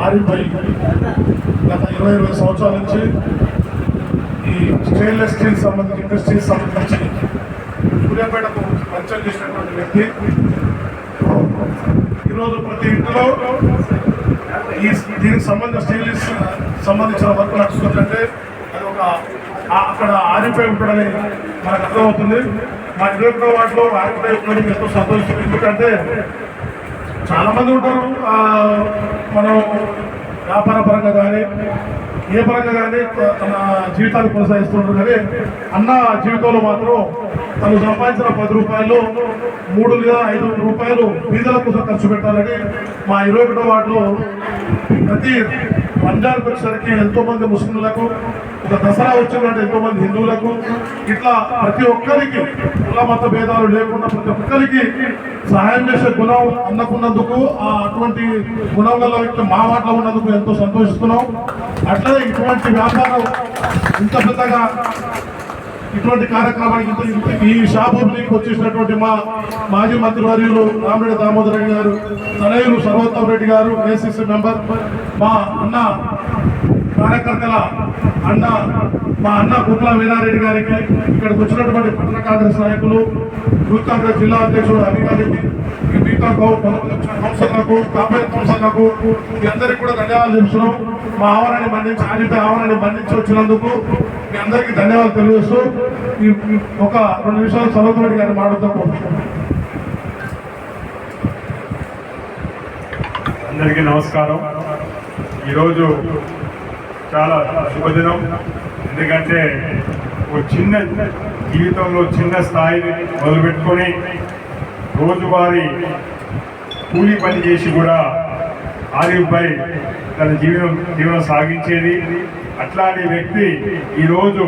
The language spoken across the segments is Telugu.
ఆరిపోయి గత 20 సంవత్సరాల నుంచి ఈ స్టెయిన్లెస్ స్టీల్ సంబంధించి ఇండస్ట్రీస్ సంబంధించి సూర్యాపేటకు పరిచయం చేసినటువంటి వ్యక్తి ఈరోజు ప్రతి ఇంట్లో దీనికి సంబంధించిన స్టెయిన్లెస్ సంబంధించిన వర్క్ నడుస్తుందంటే అది ఒక అక్కడ ఆరిపోయి ఉంటాడని మనకు అర్థమవుతుంది. మా 21వ వార్డులో ఆరిపోయి ఉండడం ఎంతో సంతోషం. ఎందుకంటే చాలా మంది ఉంటారు మనం వ్యాపార పరంగా కానీ ఏ పరంగా కానీ తన జీవితాన్ని కొనసాగిస్తుంటారు. కానీ అన్న జీవితంలో మాత్రం తను సంపాదించిన 10 రూపాయలు 3 లేదా 5 రూపాయలు బీదల కోసం ఖర్చు పెట్టాలని మా 21వ వార్డులో ప్రతి రంజాన్కి వచ్చేసరికి ఎంతోమంది ముస్లింలకు, ఒక దసరా వచ్చిందంటే ఎంతోమంది హిందువులకు, ఇట్లా ప్రతి ఒక్కరికి కుల మత భేదాలు లేకుండా ప్రతి ఒక్కరికి సహాయం చేసే గుణం అన్నకున్నందుకు, అటువంటి గుణం గల వ్యక్తి మా వాటిలో ఉన్నందుకు ఎంతో సంతోషిస్తున్నాం. అట్లనే ఇటువంటి వ్యాపారం ఇంత పెద్దగా ఇటువంటి కార్యక్రమానికి ఈ షాప్ ఓపెనింగ్ వచ్చేసినటువంటి మా మాజీ మంత్రివర్యులు రామిరెడ్డి దామోదర్ రెడ్డి గారు, తనయులు సర్వోత్తమ్ రెడ్డి గారు, ఏసీసీ మెంబర్, మా అన్న కార్యకర్తల అన్న మా అన్న కుట్ల వీరారెడ్డి గారికి, ఇక్కడికి వచ్చినటువంటి పట్టణ కాంగ్రెస్ నాయకులు, యూత్ కాంగ్రెస్ జిల్లా అధ్యక్షుడు అవి గారికి, మిగతా కౌన్సిలర్లకు, కాంగ్రెస్ కౌన్సిలర్లకు మీ అందరికీ కూడా ధన్యవాదాలు చెప్తున్నాం. మా ఆవరణని మన్నించి ఆదిత్య ఆవరణని మన్నించి వచ్చినందుకు మీ అందరికీ ధన్యవాదాలు తెలియజేస్తూ ఒక 2 నిమిషాలు సర్వోత్తమ్ రెడ్డి గారిని మాట్లాడుతూ అందరికీ నమస్కారం. ఈరోజు చాలా శుభదినం. ఎందుకంటే ఒక చిన్న జీవితంలో చిన్న స్థాయిని మొదలుపెట్టుకొని రోజువారీ కూలీ పని చేసి కూడా ఆరిఫ్ భాయ్ తన జీవనం సాగించేది. అట్లాంటి వ్యక్తి ఈరోజు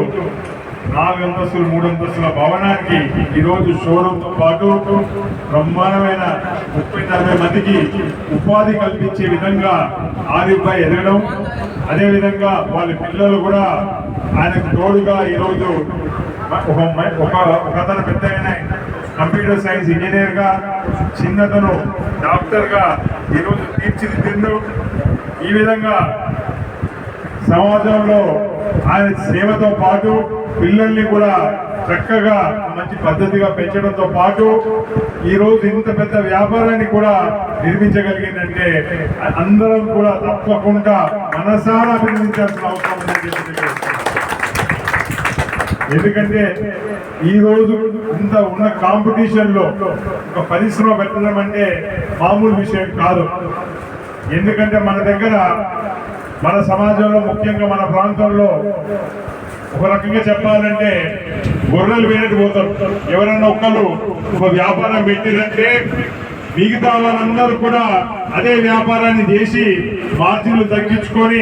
4 అంతస్తులు 3 అంతస్తుల భవనానికి ఈరోజు షోరూమ్తో పాటు బ్రహ్మాండమైన 30-40 మందికి ఉపాధి కల్పించే విధంగా ఆరిఫ్ భాయ్ ఎదగడం, అదేవిధంగా వాళ్ళ పిల్లలు కూడా ఆయనకు తోడుగా ఈరోజు ఒకతను పెద్దగానే కంప్యూటర్ సైన్స్ ఇంజనీర్గా, చిన్నతను డాక్టర్గా ఈరోజు తీర్చిదిద్దిండు. ఈ విధంగా సమాజంలో ఆయన సేవతో పాటు పిల్లల్ని కూడా చక్కగా మంచి పద్ధతిగా పెంచడంతో పాటు ఈరోజు ఇంత పెద్ద వ్యాపారాన్ని కూడా నిర్మించగలిగిందంటే అందరం కూడా తప్పకుండా మనసారా అభినందించాల్సిన అవసరం ఉందని చెప్పి, ఎందుకంటే ఈరోజు ఇంత ఉన్న కాంపిటీషన్లో ఒక పరిశ్రమ పెట్టడం అంటే మామూలు విషయం కాదు. ఎందుకంటే మన దగ్గర మన సమాజంలో ముఖ్యంగా మన ప్రాంతంలో ఒక రకంగా చెప్పాలంటే గొర్రెలు వేరేటి పోతారు. ఎవరన్నా ఒక్కరు ఒక వ్యాపారం పెట్టిరంటే మిగతా వాళ్ళందరూ కూడా అదే వ్యాపారాన్ని చేసి మార్జిన్లు తగ్గించుకొని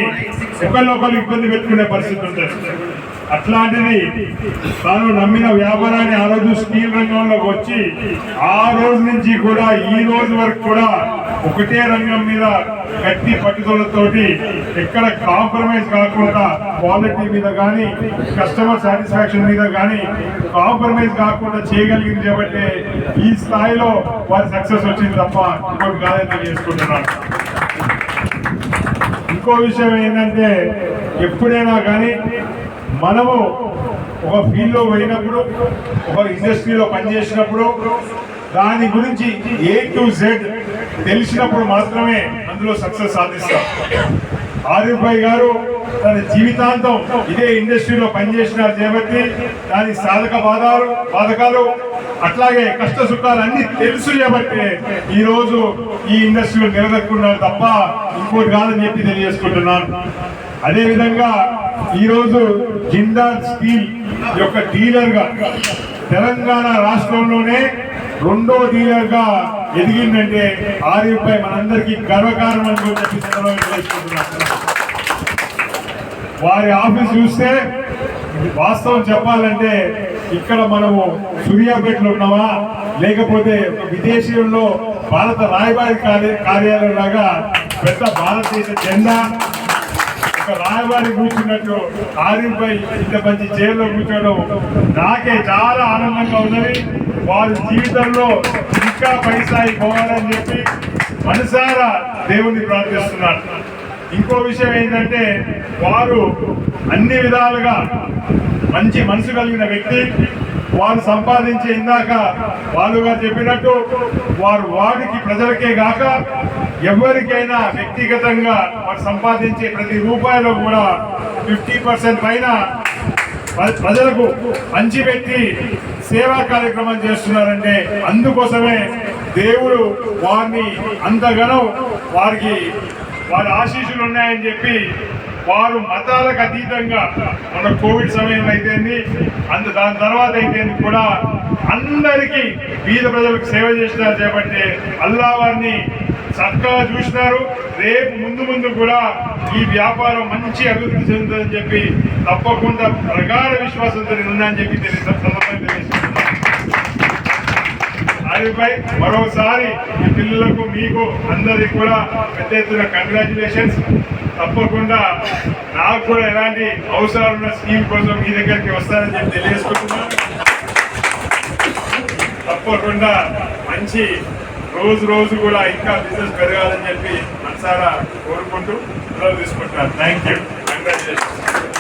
ఒకళ్ళొకరు ఇబ్బంది పెట్టుకునే పరిస్థితి ఉంటుంది. అట్లాంటిది తాను నమ్మిన వ్యాపారాన్ని ఆ రోజు స్టీల్ రంగంలోకి వచ్చి ఆ రోజు నుంచి కూడా ఈ రోజు వరకు కూడా ఒకటే రంగం మీద గట్టి పట్టుదలతోటి ఎక్కడ కాంప్రమైజ్ కాకుండా క్వాలిటీ మీద కానీ కస్టమర్ సాటిస్ఫాక్షన్ మీద కానీ కాంప్రమైజ్ కాకుండా చేయగలిగింది కాబట్టి ఈ స్థాయిలో వారి సక్సెస్ వచ్చింది తప్ప ఇంకోటి కాదని చేసుకుంటున్నాను. ఇంకో విషయం ఏంటంటే ఎప్పుడైనా కానీ మనము ఒక ఫీల్డ్లో పోయినప్పుడు, ఒక ఇండస్ట్రీలో పనిచేసినప్పుడు దాని గురించి A to Z తెలిసినప్పుడు మాత్రమే అందులో సక్సెస్ సాధిస్తాం. ఆరిఫ్ భాయ్ గారు తన జీవితాంతం ఇదే ఇండస్ట్రీలో పనిచేసినారు కాబట్టి దాని సాధక బాధకాలు అట్లాగే కష్ట సుఖాలు అన్ని తెలుసు కాబట్టి ఈరోజు ఈ ఇండస్ట్రీలో నిలదొక్కున్నారు తప్ప ఇంకోటి కాదని చెప్పి తెలియజేసుకుంటున్నాను. అదేవిధంగా ఈరోజు జిందాల్ స్టీల్ యొక్క డీలర్గా తెలంగాణ రాష్ట్రంలోనే 2వ డీలర్గా ఎదిగిందంటే ఆరిఫ్ భాయ్ మనందరికీ గర్వకారణం అని చెప్పి తెలియజేసుకుంటున్నాను. వారి ఆఫీస్ చూస్తే వాస్తవం చెప్పాలంటే ఇక్కడ మనము సూర్యాపేటలో ఉన్నామా లేకపోతే ఒక విదేశీయుల్లో భారత రాయబారి కార్యాలయం లాగా పెద్ద భారతదేశ జెండా ఒక రాయబారి కూర్చున్నట్టు ఆరిపై ఇంత మంచి చైర్లో కూర్చోవడం నాకే చాలా ఆనందంగా ఉన్నది. వారి జీవితంలో ఇంకా పైసాయి పోవాలని చెప్పి మనసారా దేవుణ్ణి ప్రార్థిస్తున్నాను. ఇంకో విషయం ఏంటంటే వారు అన్ని విధాలుగా మంచి మనసు కలిగిన వ్యక్తి. వారు సంపాదించే ఇందాక వాళ్ళుగా చెప్పినట్టు వారు వాడికి ప్రజలకే గాక ఎవరికైనా వ్యక్తిగతంగా వారు సంపాదించే ప్రతి రూపాయలో కూడా 50% పైన ప్రజలకు పంచిపెట్టి సేవా కార్యక్రమం చేస్తున్నారంటే అందుకోసమే దేవుడు వారిని అంతగానో వారి ఆశీస్సులు ఉన్నాయని చెప్పి వారు మతాలకు అతీతంగా మన కోవిడ్ సమయం అయితేంది దాని తర్వాత అయితేంది కూడా అందరికీ బీద ప్రజలకు సేవ చేసినారు చేపట్టి అల్లా వారిని చక్కగా చూసినారు. రేపు ముందు కూడా ఈ వ్యాపారం మంచి అభివృద్ధి చెందుతుందని చెప్పి తప్పకుండా ప్రగాఢ విశ్వాసంతో ఉందని చెప్పి దానిపై మరోసారి ఈ పిల్లలకు మీకు అందరికి కూడా పెద్ద ఎత్తున కంగ్రాచులేషన్స్. తప్పకుండా నాకు కూడా ఎలాంటి అవసరాలున్న స్కీమ్ కోసం మీ దగ్గరికి వస్తారని చెప్పి తెలియజేసుకుంటున్నాను. తప్పకుండా మంచి రోజు కూడా ఇంకా బిజినెస్ పెరగాలని చెప్పి మనసారా కోరుకుంటూ సెలవు తీసుకుంటున్నాను. Thank you. కంగ్రాచులేషన్స్.